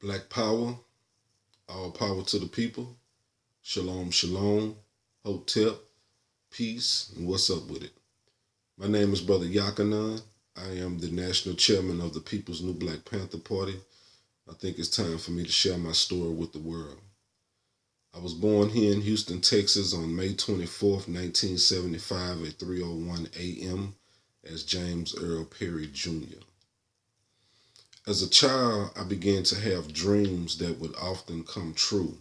Black power, all power to the people. Shalom, shalom, hotep, peace, and what's up with it? My name is Brother Yahcanon. I am the national chairman of the People's New Black Panther Party. I think it's time for me to share my story with the world. I was born here in Houston, Texas on May 24th, 1975 at 3:01 a.m. as James Earl Perry Jr. As a child, I began to have dreams that would often come true.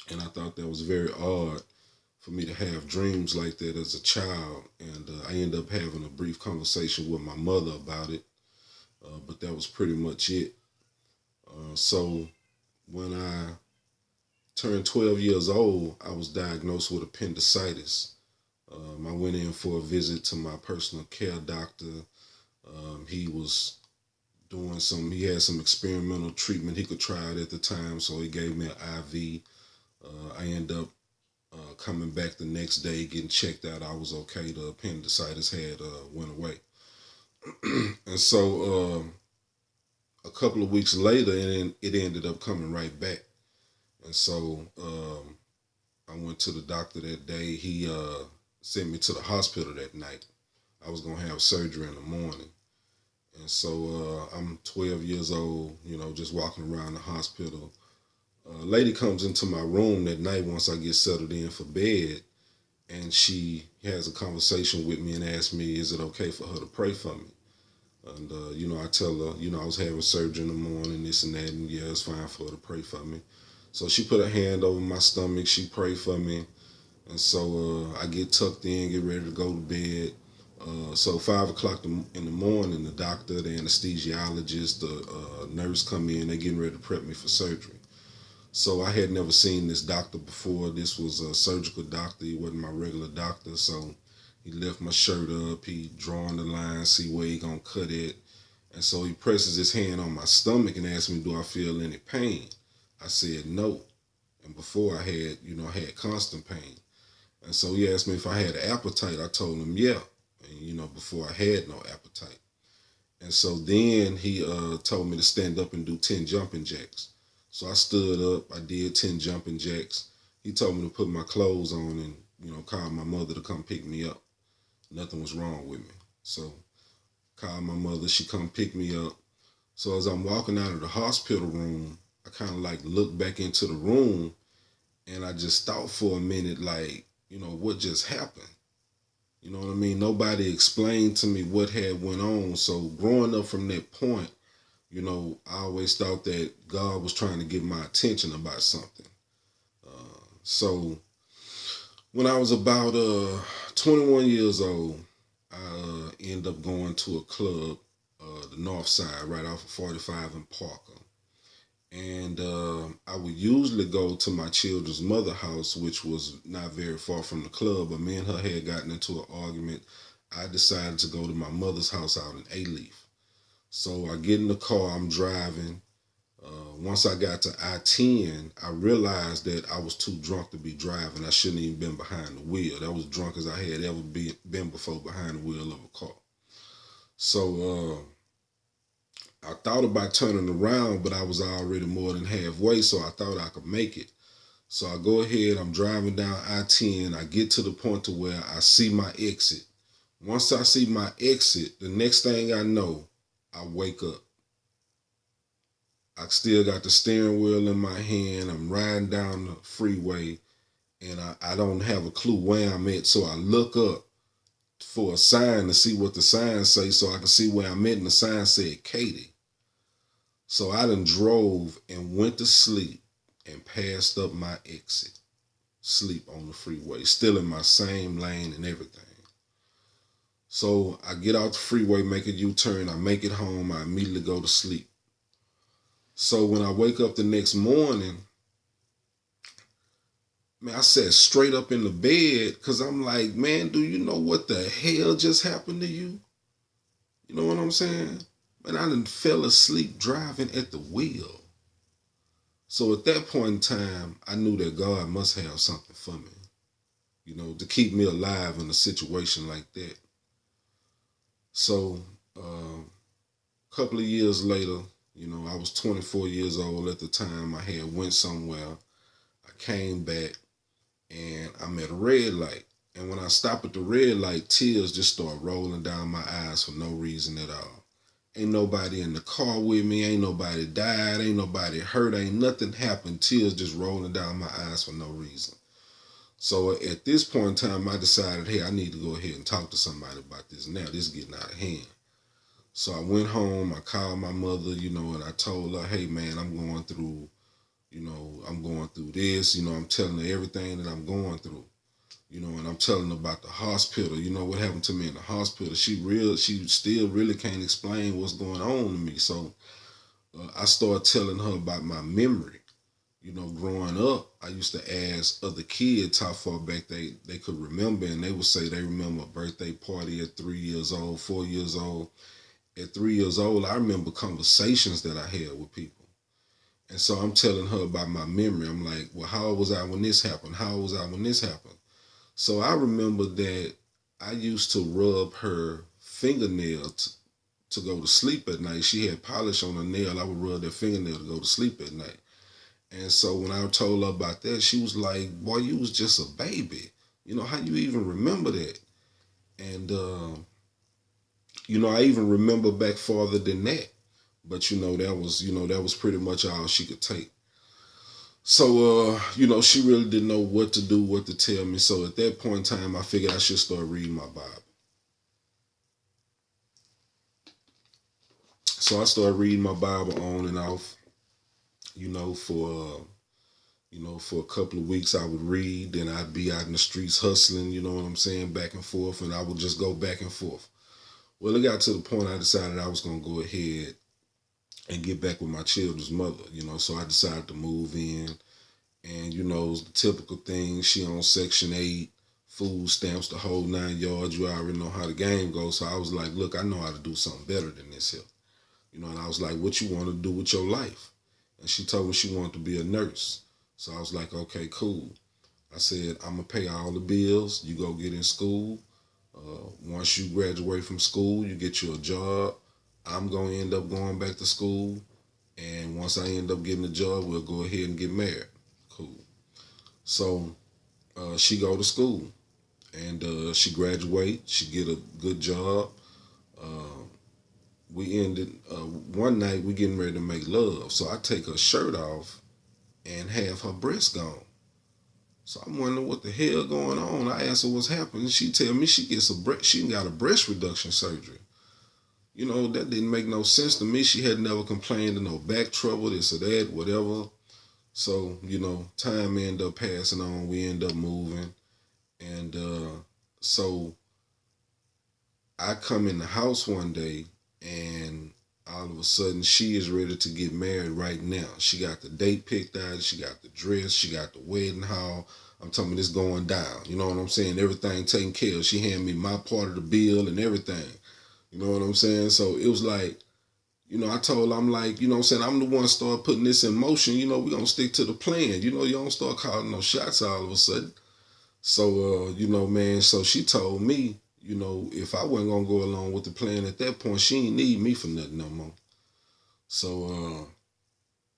And I thought that was very odd for me to have dreams like that as a child. And I ended up having a brief conversation with my mother about it. But that was pretty much it. So when I turned 12 years old, I was diagnosed with appendicitis. I went in for a visit to my personal care doctor. He was he had some experimental treatment he could try it at the time, so he gave me an IV. I ended up coming back the next day, getting checked out. I was okay. The appendicitis had went away. And so a couple of weeks later, it ended up coming right back. And so I went to the doctor that day. He sent me to the hospital that night. I was going to have surgery in the morning. And so I'm 12 years old, just walking around the hospital. A lady comes into my room that night once I get settled in for bed, and she has a conversation with me and asks me, is it okay for her to pray for me? And, I tell her, I was having surgery in the morning, this and that, and yeah, it's fine for her to pray for me. So she put her hand over my stomach, she prayed for me, and so I get tucked in, get ready to go to bed. So 5 o'clock in the morning, the doctor, the anesthesiologist, the nurse come in, they getting ready to prep me for surgery. So I had never seen this doctor before. This was a surgical doctor. He wasn't my regular doctor. So he lift my shirt up. He drawing the line, see where he gonna cut it. And so he presses his hand on my stomach and asks me, do I feel any pain? I said no. And before I had constant pain. And so he asked me if I had an appetite. I told him yeah. And before I had no appetite. And so then he told me to stand up and do 10 jumping jacks. So I stood up, I did 10 jumping jacks. He told me to put my clothes on and, call my mother to come pick me up. Nothing was wrong with me. So called my mother, she come pick me up. So as I'm walking out of the hospital room, I kind of like looked back into the room and I just thought for a minute, like, what just happened? You know what I mean? Nobody explained to me what had went on. So growing up from that point, I always thought that God was trying to get my attention about something. So when I was about 21 years old, I ended up going to a club, the North Side, right off of 45 in Parker. And I would usually go to my children's mother house, which was not very far from the club, but me and her had gotten into an argument. I decided to go to my mother's house out in A-Leaf. So I get in the car, I'm driving. Once I got to I-10, I realized that I was too drunk to be driving. I shouldn't even been behind the wheel. That was drunk as I had ever been before behind the wheel of a car. So I thought about turning around, but I was already more than halfway, so I thought I could make it. So I go ahead, I'm driving down I-10. I get to the point to where I see my exit. Once I see my exit, the next thing I know, I wake up. I still got the steering wheel in my hand. I'm riding down the freeway and I don't have a clue where I'm at. So I look up for a sign to see what the sign say so I can see where I'm at. And the sign said Katie. So I done drove and went to sleep and passed up my exit. Sleep on the freeway, still in my same lane and everything. So I get out the freeway, make a U-turn, I make it home, I immediately go to sleep. So when I wake up the next morning, man, I sat straight up in the bed because I'm like, man, do you know what the hell just happened to you? You know what I'm saying? Man, I done fell asleep driving at the wheel. So at that point in time, I knew that God must have something for me, to keep me alive in a situation like that. So a couple of years later, I was 24 years old at the time. I had went somewhere. I came back and I'm at a red light. And when I stop at the red light, tears just start rolling down my eyes for no reason at all. Ain't nobody in the car with me. Ain't nobody died. Ain't nobody hurt. Ain't nothing happened. Tears just rolling down my eyes for no reason. So at this point in time, I decided, hey, I need to go ahead and talk to somebody about this now. This is getting out of hand. So I went home. I called my mother, and I told her, hey, man, I'm going through this. I'm telling her everything that I'm going through. And I'm telling her about the hospital. What happened to me in the hospital. She still really can't explain what's going on to me. So I started telling her about my memory. Growing up, I used to ask other kids how far back they could remember, and they would say they remember a birthday party at 3 years old, 4 years old. At 3 years old, I remember conversations that I had with people. And so I'm telling her about my memory. I'm like, well, how old was I when this happened? How old was I when this happened? So I remember that I used to rub her fingernail to go to sleep at night. She had polish on her nail. I would rub that fingernail to go to sleep at night. And so when I told her about that, she was like, boy, you was just a baby. How you even remember that? And, I even remember back farther than that. But, that was pretty much all she could take. So, she really didn't know what to do, what to tell me. So at that point in time, I figured I should start reading my Bible. So I started reading my Bible on and off, for a couple of weeks I would read, then I'd be out in the streets hustling, you know what I'm saying, back and forth, and I would just go back and forth. Well, it got to the point I decided I was going to go ahead and get back with my children's mother, so I decided to move in. And, the typical thing, she on Section 8, food stamps, the whole 9 yards. You already know how the game goes. So I was like, look, I know how to do something better than this here. And I was like, what you want to do with your life? And she told me she wanted to be a nurse. So I was like, okay, cool. I said, I'm going to pay all the bills. You go get in school. Once you graduate from school, you get you a job. I'm going to end up going back to school. And once I end up getting a job, we'll go ahead and get married. Cool. So she go to school. And she graduate. She get a good job. We ended, one night we getting ready to make love. So I take her shirt off and have her breast gone. So I'm wondering what the hell going on. I asked her what's happening. She tell me she got a breast reduction surgery. That didn't make no sense to me. She had never complained of no back trouble, this or that, whatever. So, time ended up passing on. We end up moving. And so I come in the house one day and all of a sudden she is ready to get married right now. She got the date picked out. She got the dress. She got the wedding hall. I'm talking about this going down. You know what I'm saying? Everything taken care of. She handed me my part of the bill and everything. You know what I'm saying? So it was like, I told her, I'm like, I'm saying, I'm the one start putting this in motion. We're going to stick to the plan. You don't start calling no shots all of a sudden. So, man, so she told me, if I wasn't going to go along with the plan at that point, she ain't need me for nothing no more. So,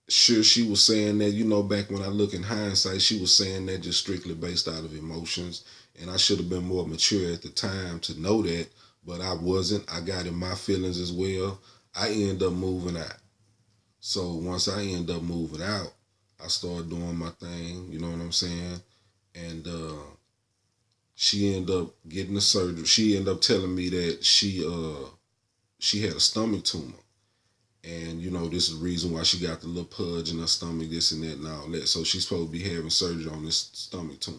sure, she was saying that, back when I look in hindsight, she was saying that just strictly based out of emotions. And I should have been more mature at the time to know that, but I wasn't. I got in my feelings as well. I ended up moving out. So once I ended up moving out, I started doing my thing, you know what I'm saying? And she ended up getting the surgery. She ended up telling me that she had a stomach tumor. And, this is the reason why she got the little pudge in her stomach, this and that and all that. So she's supposed to be having surgery on this stomach tumor.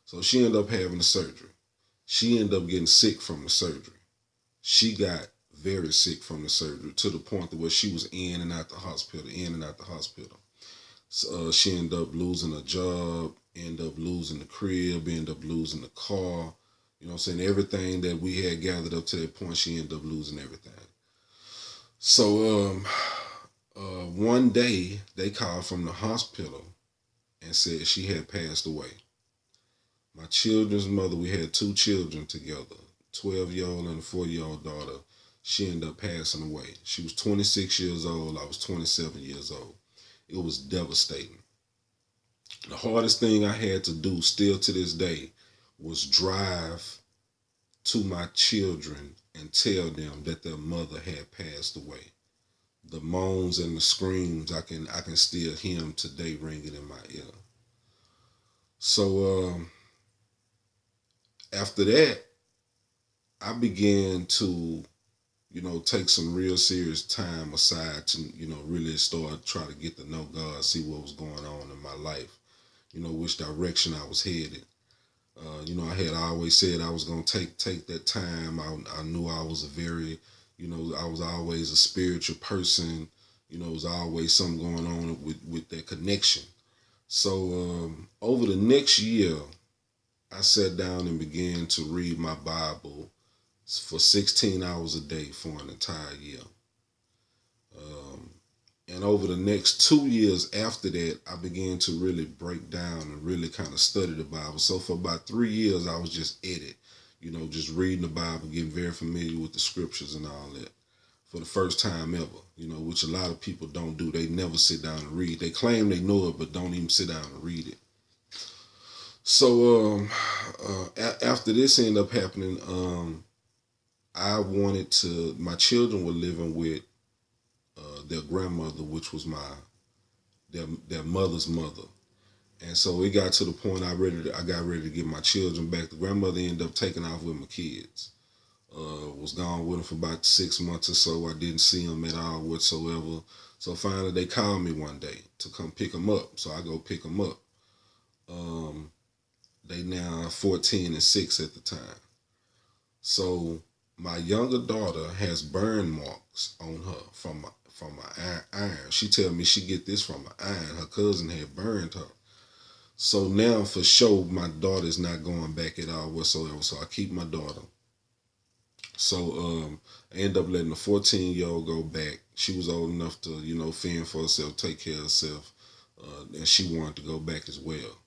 So she ended up having the surgery. She ended up getting sick from the surgery. She got very sick from the surgery to the point where she was in and out the hospital. So, she ended up losing a job, ended up losing the crib, ended up losing the car. You know what I'm saying? Everything that we had gathered up to that point, she ended up losing everything. So one day they called from the hospital and said she had passed away. My children's mother, we had 2 children together, 12-year-old and a 4-year-old daughter. she ended up passing away. She was 26 years old. I was 27 years old. It was devastating. The hardest thing I had to do still to this day was drive to my children and tell them that their mother had passed away. The moans and the screams, I can still hear them today ringing in my ear. So after that, I began to, take some real serious time aside to, really start trying to get to know God, see what was going on in my life, which direction I was headed. I had always said I was gonna take that time. I knew I was a very, I was always a spiritual person. There was always something going on with that connection. So over the next year, I sat down and began to read my Bible for 16 hours a day for an entire year. And over the next 2 years after that, I began to really break down and really kind of study the Bible. So for about 3 years, I was just at it, just reading the Bible, getting very familiar with the scriptures and all that for the first time ever, which a lot of people don't do. They never sit down and read. They claim they know it, but don't even sit down and read it. So after this ended up happening, my children were living with their grandmother, which was their mother's mother. And so it got to the point I got ready to get my children back. The grandmother ended up taking off with my kids. Was gone with them for about 6 months or so. I didn't see them at all whatsoever. So finally they called me one day to come pick them up. So I go pick them up. They now 14 and 6 at the time. So my younger daughter has burn marks on her from an iron. She tell me she get this from an iron. Her cousin had burned her. So now for sure, my daughter's not going back at all whatsoever. So I keep my daughter. So I end up letting the 14-year-old go back. She was old enough to, fend for herself, take care of herself. And she wanted to go back as well.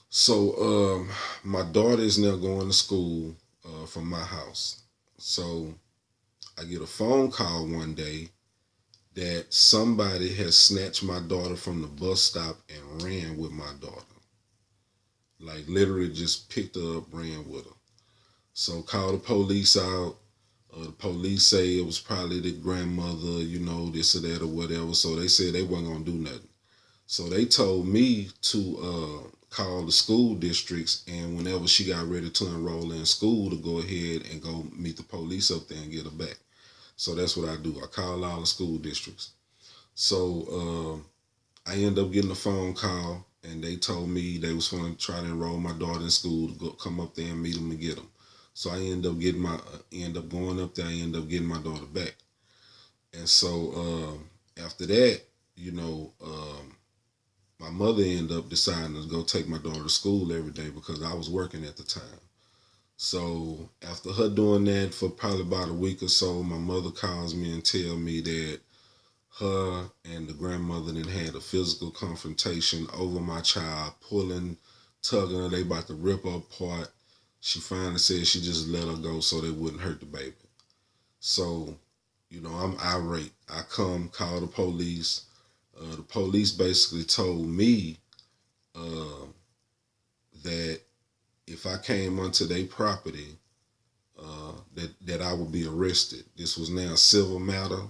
So my daughter is now going to school from my house. So I get a phone call one day that somebody has snatched my daughter from the bus stop and ran with my daughter. Like literally just picked her up, ran with her. So called the police out. The police say it was probably the grandmother, this or that or whatever. So they said they wasn't going to do nothing. So they told me to call the school districts, and whenever she got ready to enroll in school, to go ahead and go meet the police up there and get her back. So that's what I do. I call all the school districts. So I end up getting a phone call, and they told me they was going to try to enroll my daughter in school to come up there and meet them and get them. So I end up going up there. I end up getting my daughter back. And so after that, my mother ended up deciding to go take my daughter to school every day because I was working at the time. So after her doing that for probably about a week or so, my mother calls me and tell me that her and the grandmother then had a physical confrontation over my child, pulling, tugging her. They about to rip her apart. She finally said she just let her go so they wouldn't hurt the baby. So, I'm irate. I call the police. The police basically told me that if I came onto their property, that I would be arrested. This was now a civil matter,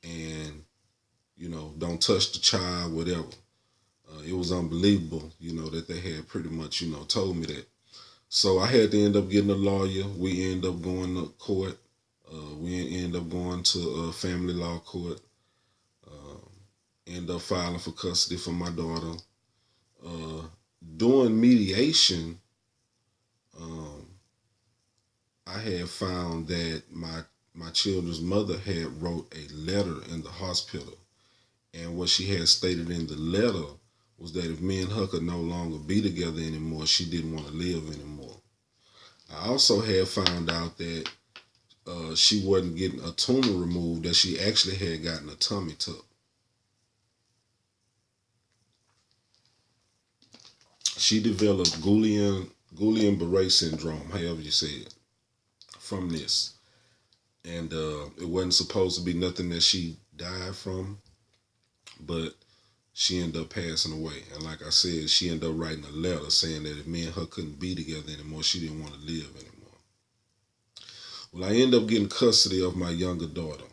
and don't touch the child, whatever. It was unbelievable, that they had pretty much, told me that. So I had to end up getting a lawyer. We end up going to court. We end up going to family law court. End up filing for custody for my daughter. Doing mediation, I had found that my children's mother had wrote a letter in the hospital. And what she had stated in the letter was that if me and her could no longer be together anymore, she didn't want to live anymore. I also had found out that she wasn't getting a tumor removed, that she actually had gotten a tummy tuck. She developed Guillain-Barré syndrome, however you say it, from this. And it wasn't supposed to be nothing that she died from, but she ended up passing away. And like I said, she ended up writing a letter saying that if me and her couldn't be together anymore, she didn't want to live anymore. Well, I ended up getting custody of my younger daughter.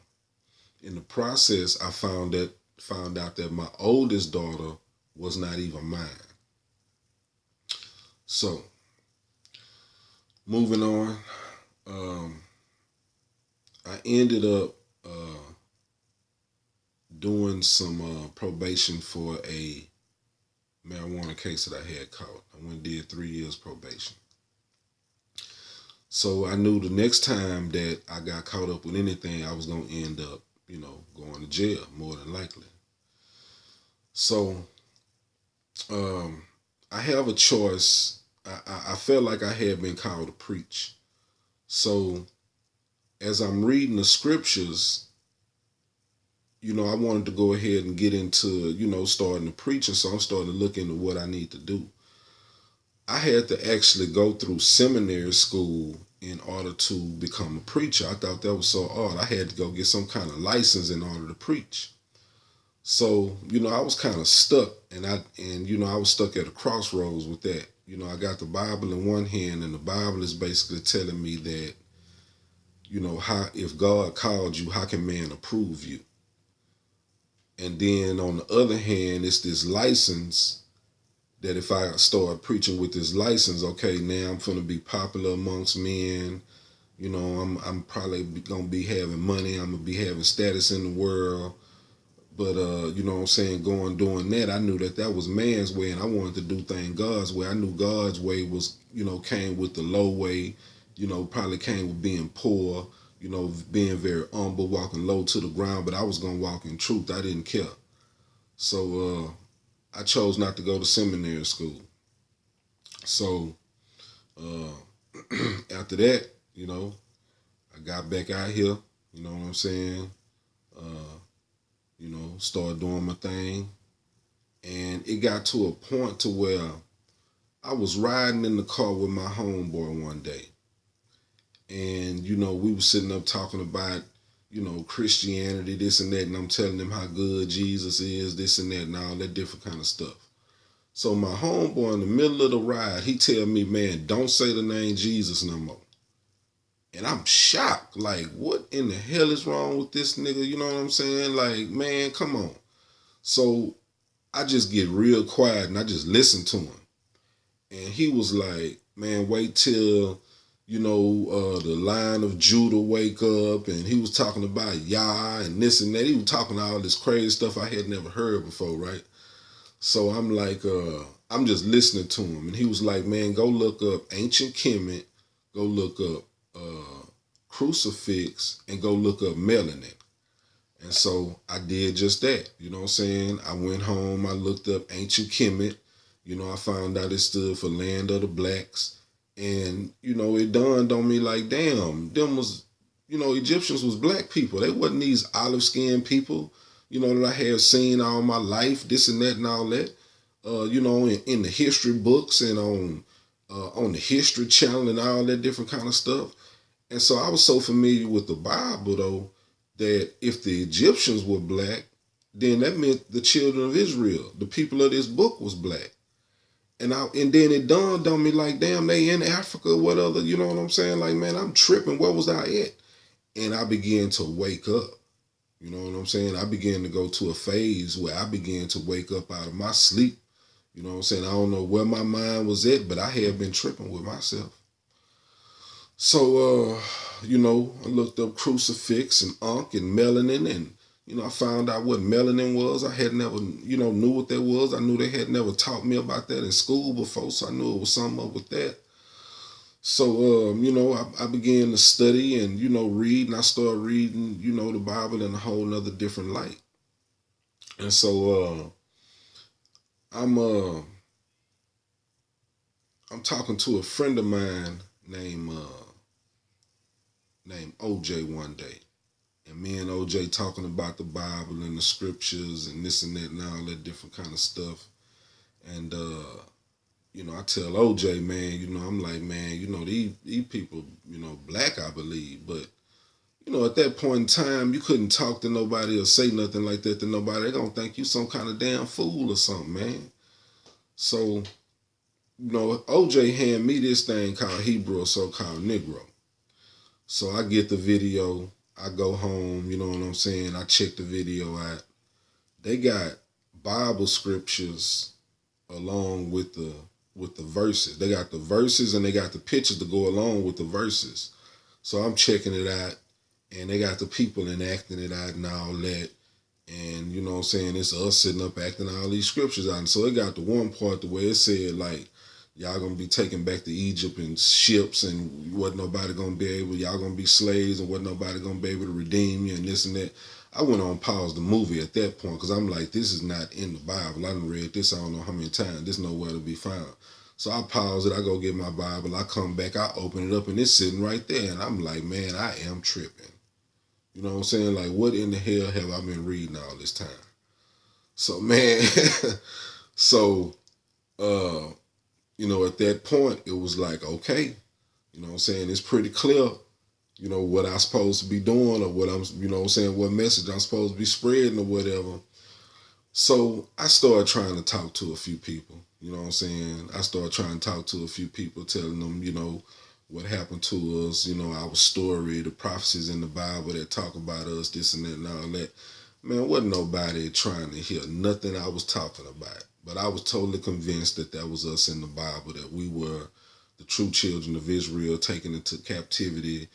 In the process, I found out that my oldest daughter was not even mine. So, moving on, I ended up doing some probation for a marijuana case that I had caught. I went and did 3 years probation. So I knew the next time that I got caught up with anything, I was going to end up, going to jail, more than likely. So I have a choice. I felt like I had been called to preach. So as I'm reading the scriptures, I wanted to go ahead and get into, starting to preach. And so I'm starting to look into what I need to do. I had to actually go through seminary school in order to become a preacher. I thought that was so odd. I had to go get some kind of license in order to preach. So, I was kind of stuck, and I was stuck at a crossroads with that. I got the Bible in one hand, and the Bible is basically telling me that, how if God called you, how can man approve you? And then on the other hand, it's this license that if I start preaching with this license, okay, now I'm going to be popular amongst men. I'm probably going to be having money. I'm going to be having status in the world. But, doing that, I knew that was man's way, and I wanted to do things God's way. I knew God's way was, came with the low way, probably came with being poor, being very humble, walking low to the ground, but I was going to walk in truth. I didn't care. So I chose not to go to seminary school. So after that, I got back out here, you know what I'm saying? Started doing my thing. And it got to a point to where I was riding in the car with my homeboy one day. And, we were sitting up talking about, Christianity, this and that. And I'm telling him how good Jesus is, this and that, and all that different kind of stuff. So my homeboy in the middle of the ride, he tell me, man, don't say the name Jesus no more. And I'm shocked. Like, what in the hell is wrong with this nigga? You know what I'm saying? Like, man, come on. So I just get real quiet and I just listen to him. And he was like, man, wait till, the Lion of Judah wake up. And he was talking about Yah and this and that. He was talking all this crazy stuff I had never heard before, right? So I'm like, I'm just listening to him. And he was like, man, go look up ancient Kemet, go look up crucifix, and go look up melanin. And so I did just that. You know what I'm saying? I went home, I looked up ancient Kemet. I found out it stood for land of the blacks. And, it dawned on me like, damn, them was, Egyptians was black people. They wasn't these olive-skinned people, that I have seen all my life, this and that and all that. In the history books and on the History Channel and all that different kind of stuff. And so I was so familiar with the Bible, though, that if the Egyptians were black, then that meant the children of Israel, the people of this book, was black. And then it dawned on me like, damn, they in Africa, what other, you know what I'm saying? Like, man, I'm tripping. Where was I at? And I began to wake up. You know what I'm saying? I began to go to a phase where I began to wake up out of my sleep. You know what I'm saying? I don't know where my mind was at, but I had been tripping with myself. So, I looked up crucifix and ankh and melanin, and, I found out what melanin was. I had never, knew what that was. I knew they had never taught me about that in school before, so I knew it was something up with that. So, I began to study and, read, and I started reading, the Bible in a whole nother different light. And so, I'm talking to a friend of mine named OJ one day. And me and OJ talking about the Bible and the scriptures and this and that and all that different kind of stuff. And, I tell OJ, man, I'm like, man, these people, black, I believe. But, at that point in time, you couldn't talk to nobody or say nothing like that to nobody. They're going to think you some kind of damn fool or something, man. So, OJ handed me this thing called Hebrew or so-called Negro. So I get the video. I go home, you know what I'm saying? I check the video out. They got Bible scriptures along with the verses. They got the verses and they got the pictures to go along with the verses. So I'm checking it out, and they got the people enacting it out and all that. And you know what I'm saying, it's us sitting up acting all these scriptures out. And so it got the one part the way it said, like, y'all gonna be taken back to Egypt in ships, and wasn't nobody gonna be able, y'all gonna be slaves, and wasn't nobody gonna be able to redeem you and this and that. I went on pause the movie at that point because I'm like, this is not in the Bible. I done read this I don't know how many times. There's nowhere to be found. So I pause it. I go get my Bible. I come back. I open it up, and it's sitting right there. And I'm like, man, I am tripping. You know what I'm saying? Like, what in the hell have I been reading all this time? So, man, so, at that point, it was like, okay, you know what I'm saying? It's pretty clear, what I'm supposed to be doing or what I'm, what message I'm supposed to be spreading or whatever. So I started trying to talk to a few people, you know what I'm saying? I started trying to talk to a few people, telling them, what happened to us, our story, the prophecies in the Bible that talk about us, this and that and all that. Man, wasn't nobody trying to hear nothing I was talking about. But I was totally convinced that was us in the Bible, that we were the true children of Israel taken into captivity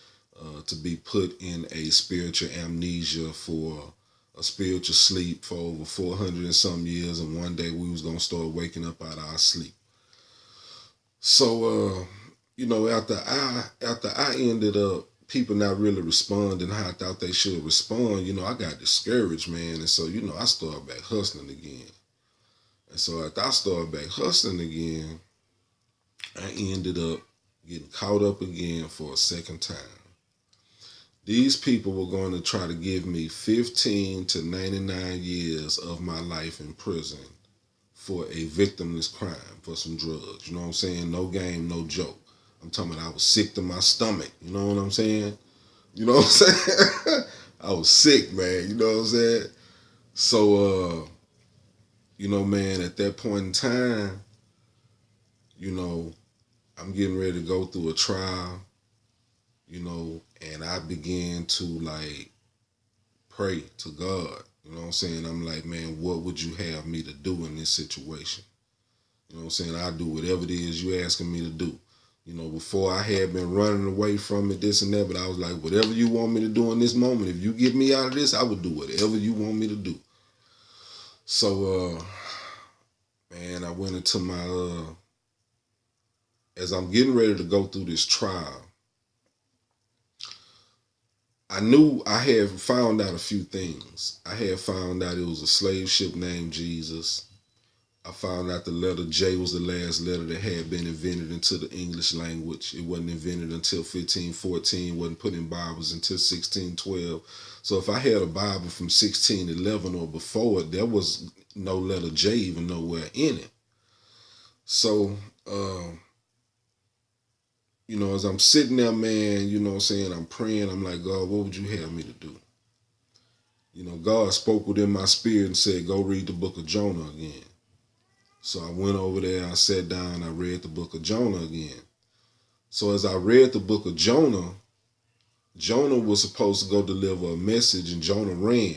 to be put in a spiritual amnesia for a spiritual sleep for over 400 and some years. And one day we was going to start waking up out of our sleep. So, after I ended up people not really responding how I thought they should respond, I got discouraged, man. And so, I started back hustling again. And so after I started back hustling again, I ended up getting caught up again for a second time. These people were going to try to give me 15 to 99 years of my life in prison for a victimless crime, for some drugs. You know what I'm saying? No game, no joke. I'm talking about I was sick to my stomach. You know what I'm saying? You know what I'm saying? I was sick, man. You know what I'm saying? So, man, at that point in time, I'm getting ready to go through a trial, and I began to, like, pray to God. You know what I'm saying? I'm like, man, what would you have me to do in this situation? You know what I'm saying? I'll do whatever it is you're asking me to do. Before I had been running away from it, this and that, but I was like, whatever you want me to do in this moment, if you get me out of this, I would do whatever you want me to do. So, man, I went into my, as I'm getting ready to go through this trial, I knew I had found out a few things. I had found out it was a slave ship named Jesus. I found out the letter J was the last letter that had been invented into the English language. It wasn't invented until 1514, wasn't put in Bibles until 1612. So if I had a Bible from 1611 or before it, there was no letter J even nowhere in it. So, as I'm sitting there, man, you know what I'm saying, I'm praying, I'm like, God, what would you have me to do? God spoke within my spirit and said, go read the book of Jonah again. So I went over there, I sat down, I read the book of Jonah again. So as I read the book of Jonah, Jonah was supposed to go deliver a message, and Jonah ran.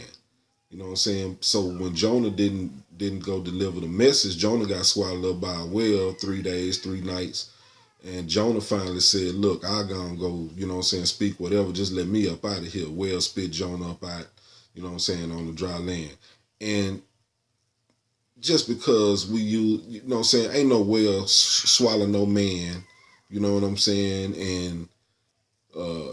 You know what I'm saying? So when Jonah didn't go deliver the message, Jonah got swallowed up by a whale 3 days, 3 nights. And Jonah finally said, look, I'll go, you know what I'm saying, speak whatever, just let me up out of here. Whale spit Jonah up out, you know what I'm saying, on the dry land. And just because we use, you know what I'm saying, ain't no whale swallow no man, you know what I'm saying, and,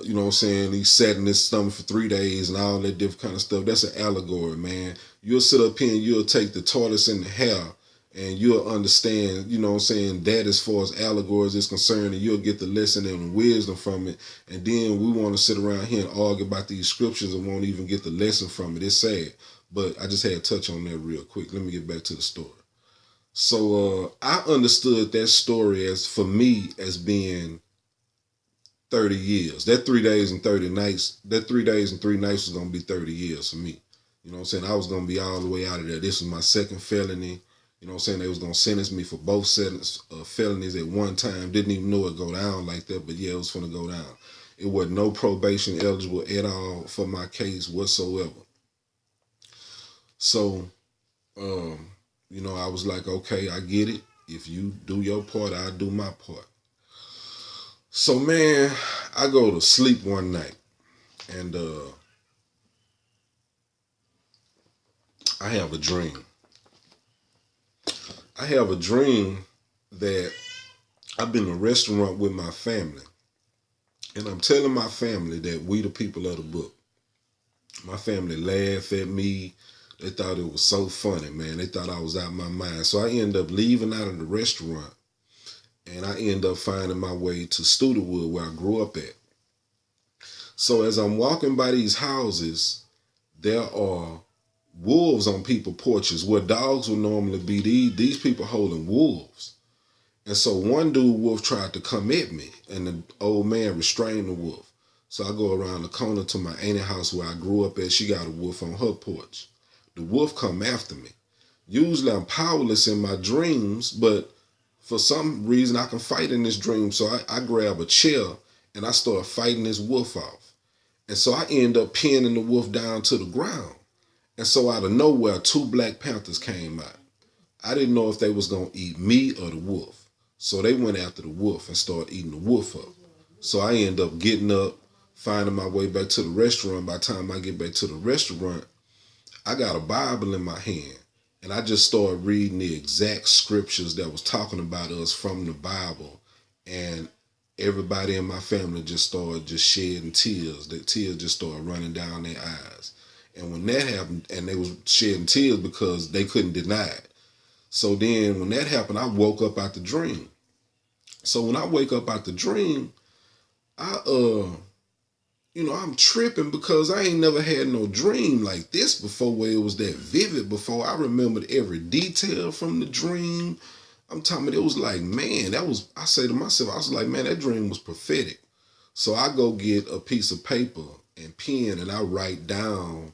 you know what I'm saying, he sat in his stomach for 3 days and all that different kind of stuff. That's an allegory, man. You'll sit up here and you'll take the tortoise and the hare and you'll understand, you know what I'm saying, that as far as allegories is concerned, and you'll get the lesson and wisdom from it. And then we want to sit around here and argue about these scriptures and won't even get the lesson from it. It's sad. But I just had to touch on that real quick. Let me get back to the story. So I understood that story as, for me, as being 30 years. That 3 days and 30 nights, that 3 days and 3 nights was going to be 30 years for me. You know what I'm saying? I was going to be all the way out of there. This was my second felony. You know what I'm saying? They was going to sentence me for both felonies at one time. Didn't even know it go down like that, but yeah, it was going to go down. It was no probation eligible at all for my case whatsoever. So, you know, I was like, okay, I get it. If you do your part, I'll do my part. So, man, I go to sleep one night, and I have a dream. I have a dream that I've been in a restaurant with my family, and I'm telling my family that we the people of the book. My family laughed at me. They thought it was so funny, man. They thought I was out of my mind. So I end up leaving out of the restaurant, and I end up finding my way to Studewood, where I grew up at. So as I'm walking by these houses, there are wolves on people's porches where dogs would normally be. These people holding wolves. And so one dude wolf tried to come at me, and the old man restrained the wolf. So I go around the corner to my auntie house where I grew up at. She got a wolf on her porch. The wolf come after me. Usually I'm powerless in my dreams, but for some reason I can fight in this dream. So I grab a chair and I start fighting this wolf off. And so I end up pinning the wolf down to the ground. And so out of nowhere, 2 black panthers came out. I didn't know if they was going to eat me or the wolf. So they went after the wolf and started eating the wolf up. So I end up getting up, finding my way back to the restaurant. By the time I get back to the restaurant, I got a Bible in my hand. And I just started reading the exact scriptures that was talking about us from the Bible. And everybody in my family just started just shedding tears. The tears just started running down their eyes. And when that happened, and they was shedding tears because they couldn't deny it. So then when that happened, I woke up out the dream. So when I wake up out the dream, I'm tripping because I ain't never had no dream like this before where it was that vivid before. I remembered every detail from the dream. I'm talking about it was like, man, I say to myself, I was like, man, that dream was prophetic. So I go get a piece of paper and pen and I write down,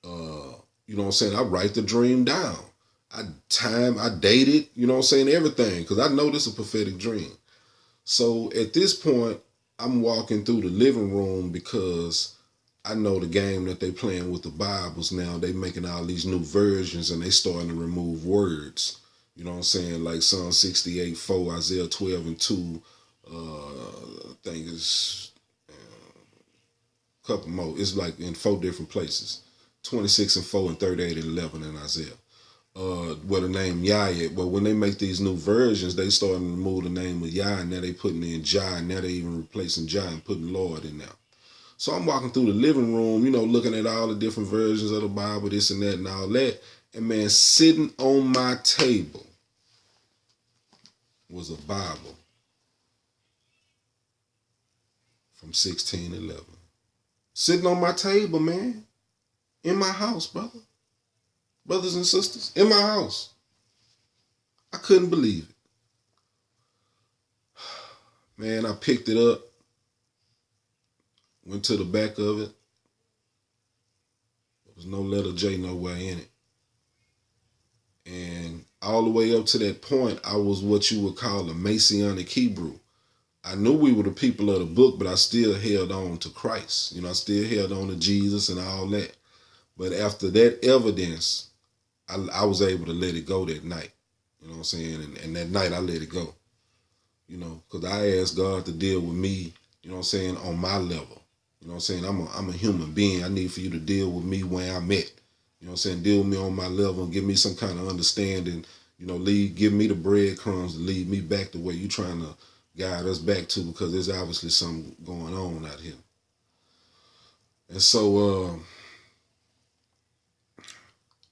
I write the dream down. I date it, everything, because I know this is a prophetic dream. So at this point, I'm walking through the living room because I know the game that they playing with the Bibles now. They making all these new versions and they starting to remove words. You know what I'm saying? Like Psalm 68:4, Isaiah 12:2. I think it's a couple more. It's like in 4 different places. 26:4 and 38:11 in Isaiah. Where the name Yah at. But when they make these new versions, they starting to remove the name of Yah, and now they putting in Jah, and now they even replacing Jah and putting Lord in there. So I'm walking through the living room, looking at all the different versions of the Bible, this and that and all that. And man, sitting on my table was a Bible from 1611. Sitting on my table, man. In my house, brother. Brothers and sisters, in my house. I couldn't believe it. Man, I picked it up, went to the back of it. There was no letter J nowhere in it. And all the way up to that point, I was what you would call a Messianic Hebrew. I knew we were the people of the book, but I still held on to Christ. I still held on to Jesus and all that. But after that evidence, I was able to let it go that night. You know what I'm saying? And that night I let it go. Because I asked God to deal with me, on my level. You know what I'm saying? I'm a human being. I need for you to deal with me where I'm at. You know what I'm saying? Deal with me on my level and give me some kind of understanding. Give me the breadcrumbs to lead me back to where you're trying to guide us back to, because there's obviously something going on out here. And so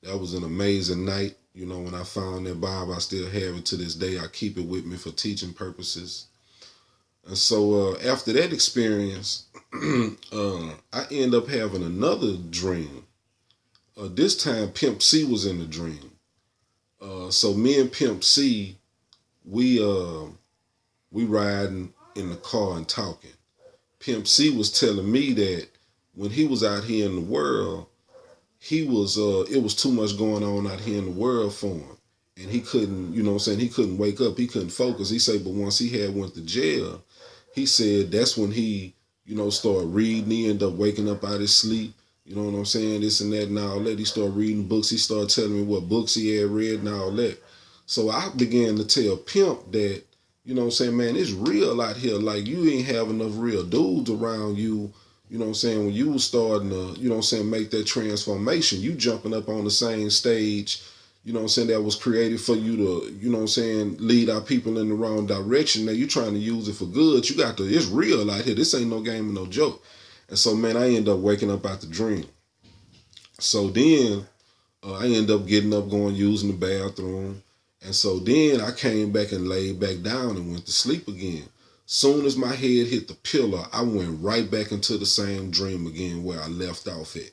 that was an amazing night. When I found that Bible, I still have it to this day. I keep it with me for teaching purposes. And so after that experience, I end up having another dream. This time, Pimp C was in the dream. So me and Pimp C, we riding in the car and talking. Pimp C was telling me that when he was out here in the world, he was it was too much going on out here in the world for him. And he couldn't, you know what I'm saying, he couldn't wake up, he couldn't focus. He said, but once he had went to jail, he said that's when he, started reading. He ended up waking up out of his sleep. You know what I'm saying? This and that and all that. He started reading books. He started telling me what books he had read and all that. So I began to tell Pimp that, you know what I'm saying, man, it's real out here. Like, you ain't have enough real dudes around you. You know what I'm saying? When you was starting to, you know what I'm saying, make that transformation, you jumping up on the same stage, you know what I'm saying, that was created for you to, you know what I'm saying, lead our people in the wrong direction. Now you trying to use it for good. You got to, it's real out here. This ain't no game and no joke. And so, man, I end up waking up out the dream. So then I end up getting up, going, using the bathroom. And so then I came back and laid back down and went to sleep again. Soon as my head hit the pillow, I went right back into the same dream again where I left off at.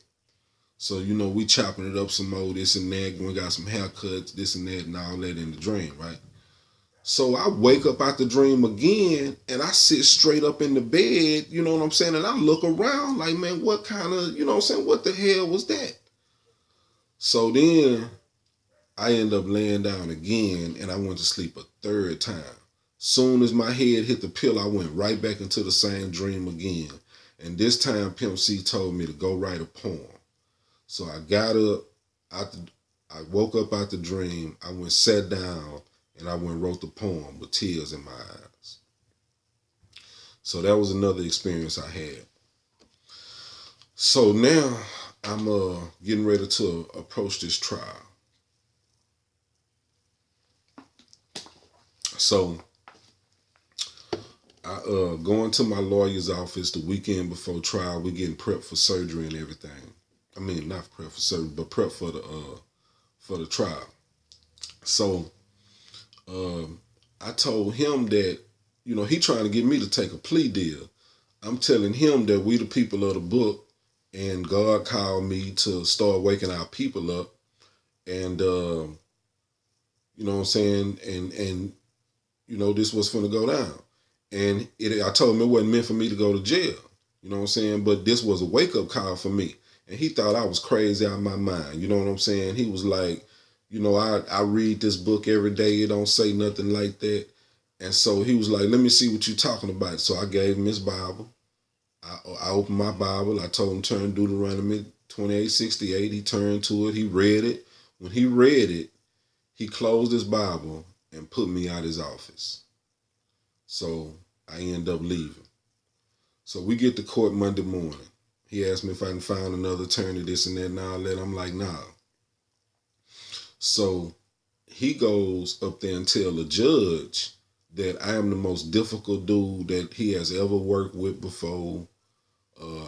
So, we chopping it up some more, this and that, we got some haircuts, this and that, and all that in the dream, right? So I wake up out the dream again, and I sit straight up in the bed, you know what I'm saying? And I look around like, man, what kind of, you know what I'm saying, what the hell was that? So then I end up laying down again, and I went to sleep a third time. Soon as my head hit the pillow, I went right back into the same dream again. And this time, Pimp C told me to go write a poem. So I got up, I woke up out the dream, I went sat down, and I went wrote the poem with tears in my eyes. So that was another experience I had. So now I'm getting ready to approach this trial. So I going to my lawyer's office the weekend before trial. We getting prepped for surgery and everything. I mean, not prep for surgery, but prep for the trial. So I told him that, he trying to get me to take a plea deal. I'm telling him that we the people of the book, and God called me to start waking our people up, and you know what I'm saying, and this was finna go down. And I told him it wasn't meant for me to go to jail. You know what I'm saying? But this was a wake up call for me. And he thought I was crazy out of my mind. You know what I'm saying? He was like, I read this book every day. It don't say nothing like that. And so he was like, let me see what you're talking about. So I gave him his Bible. I opened my Bible. I told him turn Deuteronomy 28:68. He turned to it. He read it. When he read it, he closed his Bible and put me out his office. So I end up leaving. So we get to court Monday morning. He asked me if I can find another attorney, this and that and all that. I'm like, nah. So he goes up there and tell the judge that I am the most difficult dude that he has ever worked with before.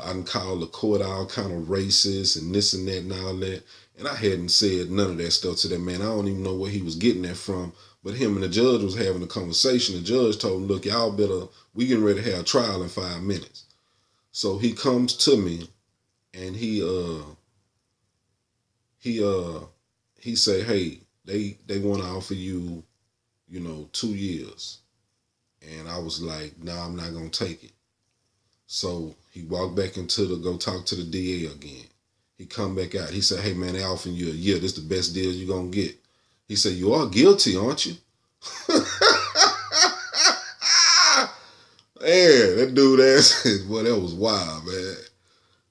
I can call the court all kind of racist and this and that and all that. And I hadn't said none of that stuff to that man. I don't even know where he was getting that from. But him and the judge was having a conversation. The judge told him, look, y'all better, we getting ready to have a trial in 5 minutes. So he comes to me and he say, hey, they want to offer you, 2 years. And I was like, nah, I'm not going to take it. So he walked back go talk to the DA again. He come back out. He said, hey, man, they offering you a year. This the best deal you're going to get. He said, you are guilty, aren't you? Man, that dude asked, boy, that was wild, man.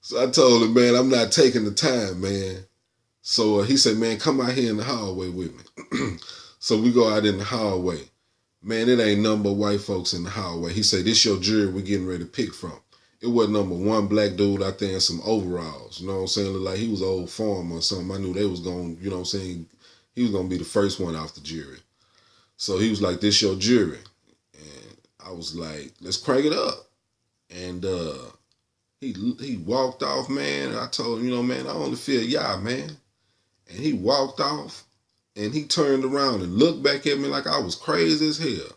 So I told him, man, I'm not taking the time, man. So he said, man, come out here in the hallway with me. So we go out in the hallway. Man, it ain't nothing but white folks in the hallway. He said, this your jury we're getting ready to pick from. It wasn't number one black dude out there in some overalls. You know what I'm saying? Looked like he was an old farmer or something. I knew they was going, you know what I'm saying? He was going to be the first one off the jury. So he was like, this your jury. And I was like, let's crank it up. And he walked off, man. I told him, man, I only feel y'all, man. And he walked off. And he turned around and looked back at me like I was crazy as hell.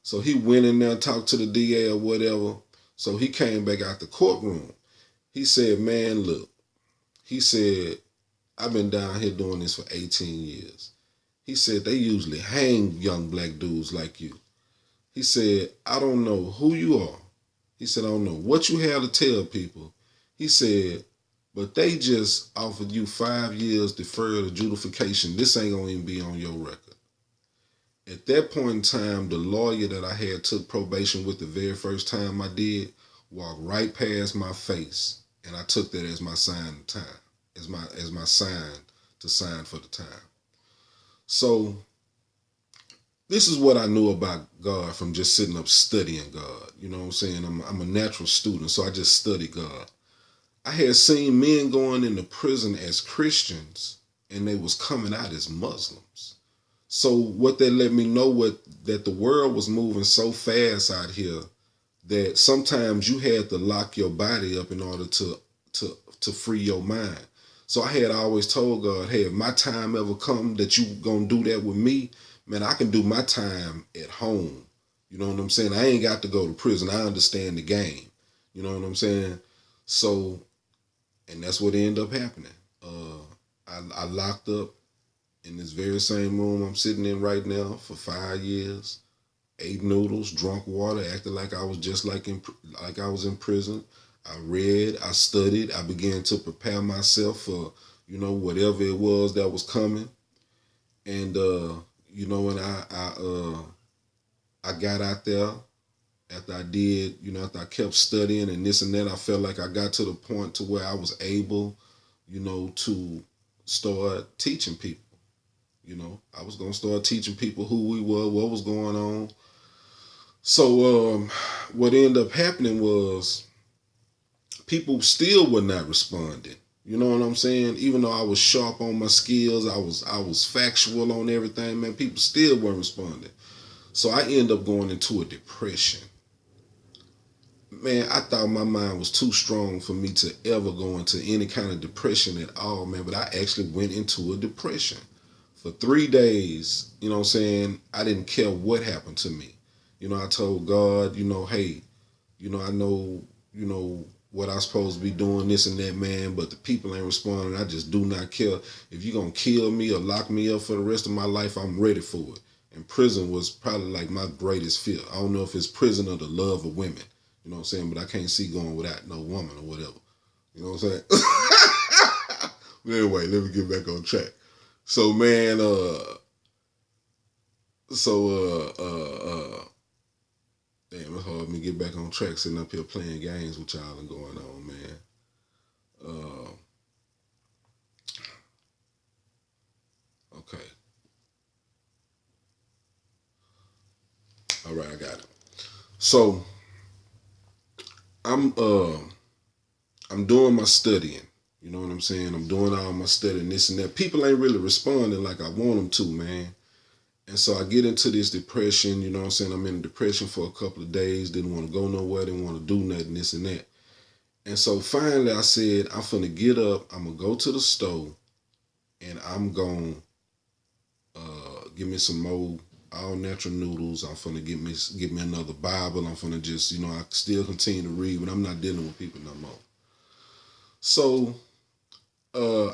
So he went in there and talked to the DA or whatever. So he came back out the courtroom. He said, man, look. He said, I've been down here doing this for 18 years. He said, they usually hang young black dudes like you. He said, I don't know who you are. He said, I don't know what you have to tell people. He said, but they just offered you 5 years deferred adjudication. This ain't gonna even be on your record. At that point in time, the lawyer that I had took probation with the very first time I did walked right past my face, and I took that as my sign of time, as my sign to sign for the time. So this is what I knew about God from just sitting up studying God. You know what I'm saying? I'm a natural student, so I just study God. I had seen men going into prison as Christians, and they was coming out as Muslims. So what that let me know that the world was moving so fast out here that sometimes you had to lock your body up in order to free your mind. So I had always told God, hey, if my time ever come that you gonna do that with me, man, I can do my time at home. You know what I'm saying? I ain't got to go to prison. I understand the game. You know what I'm saying? So, and that's what ended up happening. I locked up in this very same room I'm sitting in right now for 5 years. Ate noodles, drunk water, acted like I was just like I was in prison. I read, I studied, I began to prepare myself for, whatever it was that was coming. And and I got out there after I did, after I kept studying and this and that. I felt like I got to the point to where I was able, to start teaching people. I was gonna start teaching people who we were, what was going on. So what ended up happening was people still were not responding. You know what I'm saying? Even though I was sharp on my skills, I was factual on everything, man, people still weren't responding. So I ended up going into a depression. Man, I thought my mind was too strong for me to ever go into any kind of depression at all, man. But I actually went into a depression. For 3 days, what I'm saying, I didn't care what happened to me. I told God, hey, I know, what I'm supposed to be doing, this and that, man, but the people ain't responding. I just do not care. If you're going to kill me or lock me up for the rest of my life, I'm ready for it. And prison was probably like my greatest fear. I don't know if it's prison or the love of women, you know what I'm saying, but I can't see going without no woman or whatever. You know what I'm saying? But anyway, let me get back on track. So, man, damn, it's hard for me to get back on track sitting up here playing games with y'all and going on, man. Okay. All right, I got it. So I'm doing my studying. You know what I'm saying? I'm doing all my studying, this and that. People ain't really responding like I want them to, man. And so I get into this depression, you know what I'm saying? I'm in a depression for a couple of days, didn't want to go nowhere, didn't want to do nothing, this and that. And so finally I said, I'm finna get up, I'm gonna go to the store, and I'm gonna give me some more all natural noodles. I'm finna get me another Bible. I'm finna just, I still continue to read, but I'm not dealing with people no more. So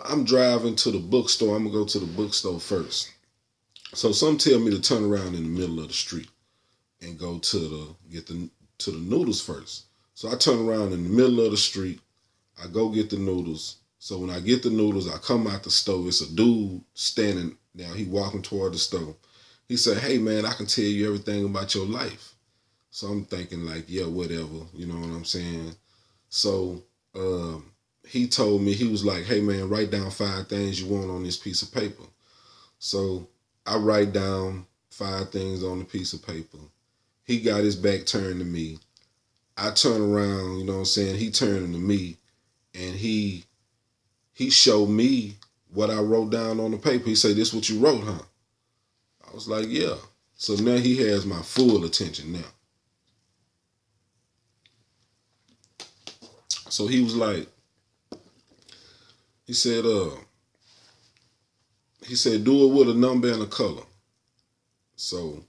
I'm driving to the bookstore. I'm gonna go to the bookstore first. So some tell me to turn around in the middle of the street and go to the noodles first. So I turn around in the middle of the street. I go get the noodles. So when I get the noodles, I come out the store. It's a dude standing now. He walking toward the store. He said, "Hey man, I can tell you everything about your life." So I'm thinking like, yeah, whatever. You know what I'm saying? So he told me, he was like, "Hey man, write down 5 things you want on this piece of paper." So I write down 5 things on a piece of paper. He got his back turned to me. I turn around, you know what I'm saying? He turned to me, and he showed me what I wrote down on the paper. He said, "This what you wrote, huh?" I was like, "Yeah." So now he has my full attention now. So he was like, he said, "Do it with a number and a color." So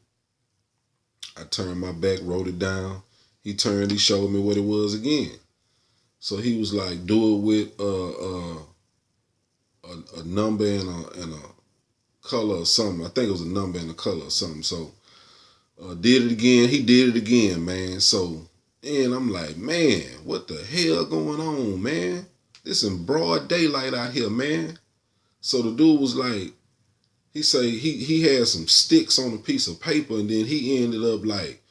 I turned my back, wrote it down. He turned, he showed me what it was again. So he was like, "Do it with a number and a color or something." I think it was a number and a color or something. So did it again. He did it again, man. So And I'm like, man, what the hell going on, man? This in broad daylight out here, man. So the dude was like, he say he had some sticks on a piece of paper, and then he ended up like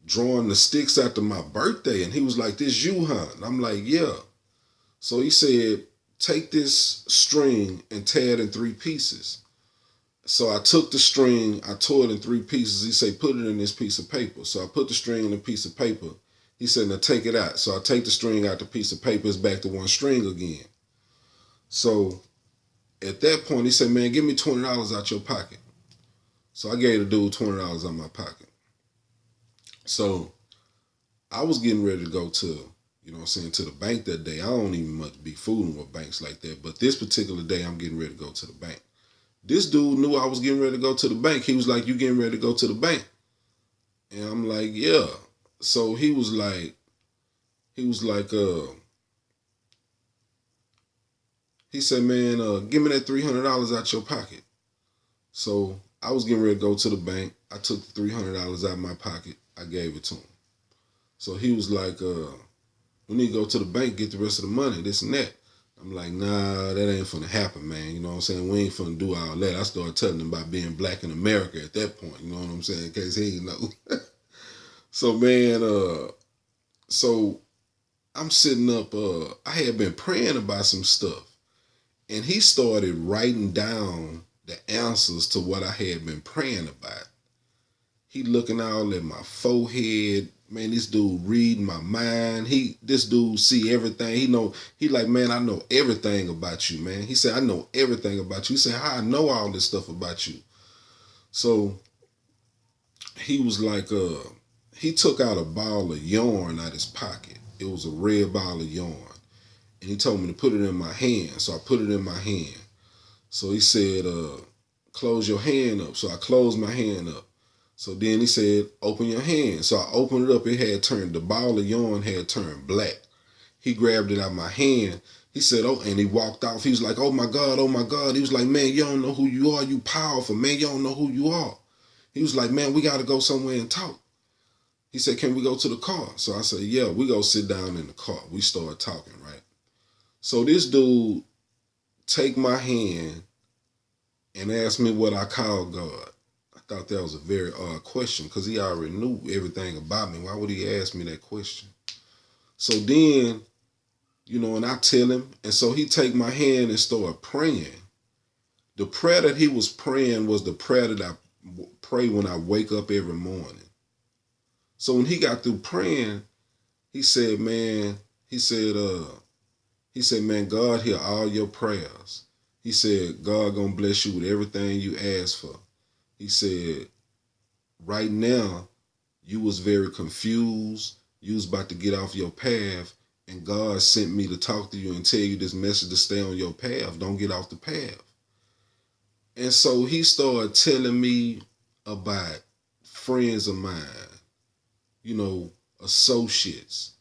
drawing the sticks after my birthday. And he was like, this you, huh? And I'm like, yeah. So he said, take this string and tear it in 3 pieces. So I took the string, I tore it in 3 pieces. He said, put it in this piece of paper. So I put the string in a piece of paper. He said, now take it out. So I take the string out the piece of paper, it's back to 1 string again. So at that point, he said, man, give me $20 out your pocket. So I gave the dude $20 out of my pocket. So I was getting ready to go to, you know what I'm saying, to the bank that day. I don't even much be fooling with banks like that. But this particular day, I'm getting ready to go to the bank. This dude knew I was getting ready to go to the bank. He was like, you getting ready to go to the bank? And I'm like, yeah. So he was like, he said, man, give me that $300 out your pocket. So I was getting ready to go to the bank. I took $300 out of my pocket. I gave it to him. So he was like, we need to go to the bank, get the rest of the money, this and that. I'm like, nah, that ain't finna happen, man. You know what I'm saying? We ain't finna do all that. I started telling him about being black in America at that point. You know what I'm saying? In case he didn't know. So, man, so I'm sitting up, I had been praying about some stuff. And he started writing down the answers to what I had been praying about. He looking all at my forehead. Man, this dude reading my mind. This dude see everything. He like, man, I know everything about you, man. He said, I know everything about you. He said, how I know all this stuff about you. So he was like, he took out a ball of yarn out of his pocket. It was a red ball of yarn. And he told me to put it in my hand. So I put it in my hand. So he said, close your hand up. So I closed my hand up. So then he said, open your hand. So I opened it up. The ball of yarn had turned black. He grabbed it out of my hand. He said, oh, and he walked off. He was like, oh my God, oh my God. He was like, man, you don't know who you are. You powerful, man. You don't know who you are. He was like, man, we got to go somewhere and talk. He said, can we go to the car? So I said, yeah, we go sit down in the car. We started talking, right? So this dude take my hand and ask me what I call God. I thought that was a very odd question because he already knew everything about me. Why would he ask me that question? So then, and I tell him, and so he take my hand and start praying. The prayer that he was praying was the prayer that I pray when I wake up every morning. So when he got through praying, he said, man, man, God hear all your prayers. He said, God gonna bless you with everything you ask for. He said, right now, you was very confused. You was about to get off your path. And God sent me to talk to you and tell you this message to stay on your path. Don't get off the path. And so he started telling me about friends of mine, associates,